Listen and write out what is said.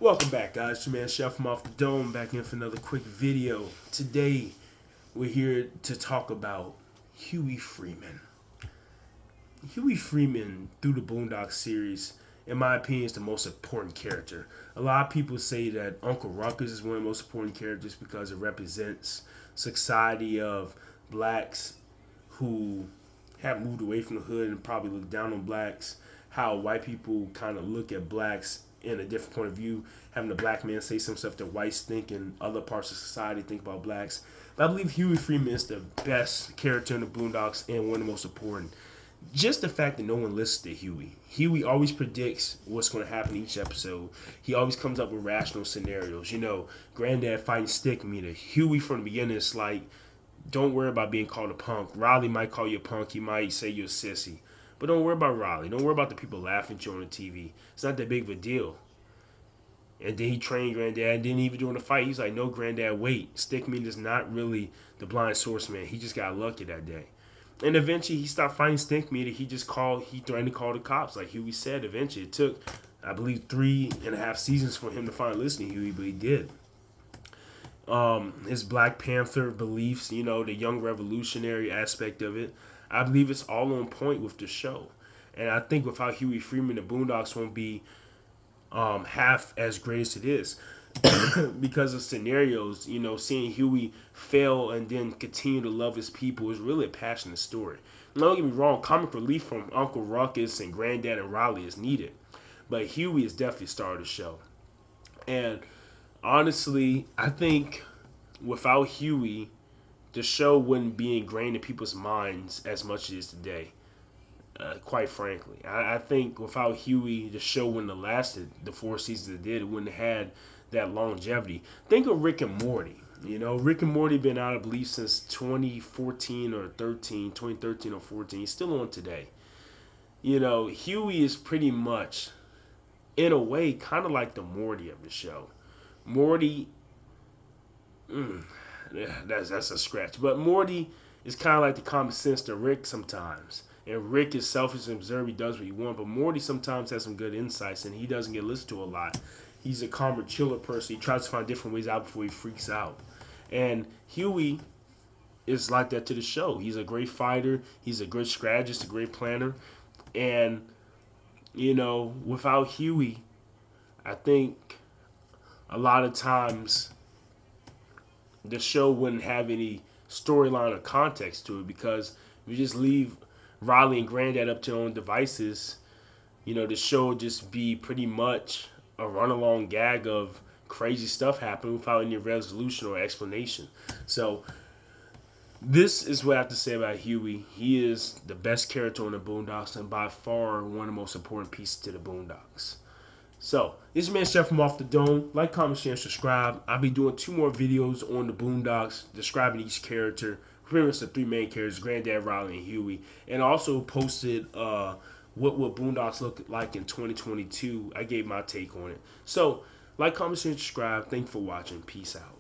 Welcome back, guys. It's your man Chef from Off the Dome back in for another quick video. Today, we're here to talk about Huey Freeman. Huey Freeman, through the Boondocks series, in my opinion, is the most important character. A lot of people say that Uncle Ruckus is one of the most important characters because it represents society of blacks who have moved away from the hood and probably look down on blacks. How white people kind of look at blacks in a different point of view, having a black man say some stuff that whites think and other parts of society think about blacks. But I believe Huey Freeman is the best character in the Boondocks and one of the most important. Just the fact that no one listens to Huey. Huey always predicts what's going to happen each episode. He always comes up with rational scenarios. You know, Granddad fighting stick meter. Huey from the beginning is like, don't worry about being called a punk. Riley might call you a punk. He might say you're a sissy. But don't worry about Riley. Don't worry about the people laughing at you on the TV. It's not that big of a deal. And then he trained Granddad. And then even during the fight, he's like, no, Granddad, wait. Stickman is not really the blind swordsman. He just got lucky that day. And eventually he stopped fighting Stinkmeat. He threatened to call the cops. Like Huey said, eventually. It took, I believe, 3.5 seasons for him to finally listen to Huey, but he did. His Black Panther beliefs, you know, the young revolutionary aspect of it. I believe it's all on point with the show. And I think without Huey Freeman, the Boondocks won't be half as great as it is. Because of scenarios, you know, seeing Huey fail and then continue to love his people is really a passionate story. Now, don't get me wrong, comic relief from Uncle Ruckus and Granddad and Riley is needed. But Huey is definitely the star of the show. And honestly, I think without Huey, the show wouldn't be ingrained in people's minds as much as it is today. Quite frankly, I think without Huey, the show wouldn't have lasted the 4 seasons it did. It wouldn't have had that longevity. Think of Rick and Morty. You know, Rick and Morty been out, I believe, since 2014 or 2013 or 14. He's still on today. You know, Huey is pretty much, in a way, kind of like the Morty of the show. Morty, that's a scratch. But Morty is kind of like the common sense to Rick sometimes. And Rick is selfish and observant. He does what he wants. But Morty sometimes has some good insights, and he doesn't get listened to a lot. He's a calmer, chiller person. He tries to find different ways out before he freaks out. And Huey is like that to the show. He's a great fighter. He's a good strategist, a great planner. And, you know, without Huey, I think a lot of times the show wouldn't have any storyline or context to it, because if you just leave Riley and Granddad up to their own devices, you know, the show would just be pretty much a run-along gag of crazy stuff happening without any resolution or explanation. So this is what I have to say about Huey. He is the best character on the Boondocks and by far one of the most important pieces to the Boondocks. So, this is your man Chef from Off the Dome. Like, comment, share, and subscribe. I'll be doing 2 more videos on the Boondocks describing each character. Pretty much the 3 main characters, Granddad, Riley, and Huey. And also posted what would Boondocks look like in 2022. I gave my take on it. So, like, comment, share, and subscribe. Thank you for watching. Peace out.